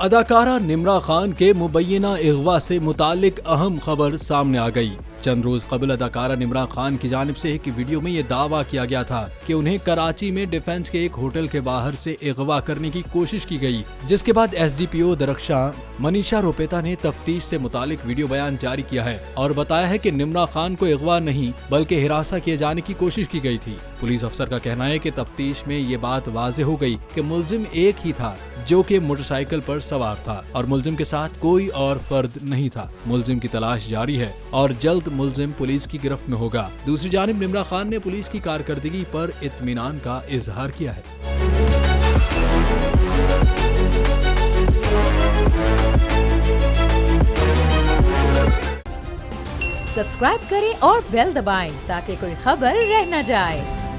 अदाकारा निम्रा खान के मुबैना अगवा से मुतालिक अहम खबर सामने आ गई। चंद रोज कबल अदाकारा निम्रा खान की जानिब से एक वीडियो में ये दावा किया गया था कि उन्हें कराची में डिफेंस के एक होटल के बाहर से अगवा करने की कोशिश की गई, जिसके बाद SDPO दरख्शा मनीषा रोपेता ने तफ्तीश से मुतालिक वीडियो बयान जारी किया है और बताया है कि निम्रा खान को अगवा नहीं बल्कि हिरासा किए जाने की कोशिश की गई थी। पुलिस अफसर का कहना है कि तफ्तीश में ये बात वाज़ेह हो गई कि मुलजिम एक ही था जो कि मोटरसाइकिल पर सवार था और मुलजिम के साथ कोई और फर्द नहीं था। मुलजिम की तलाश जारी है और जल्द मुलजिम पुलिस की गिरफ्त में होगा। दूसरी जानिब निम्रा खान ने पुलिस की कारकर्दगी पर इत्मीनान का इजहार किया है। सब्सक्राइब करें और बेल दबाएं ताकि कोई खबर रह न जाए।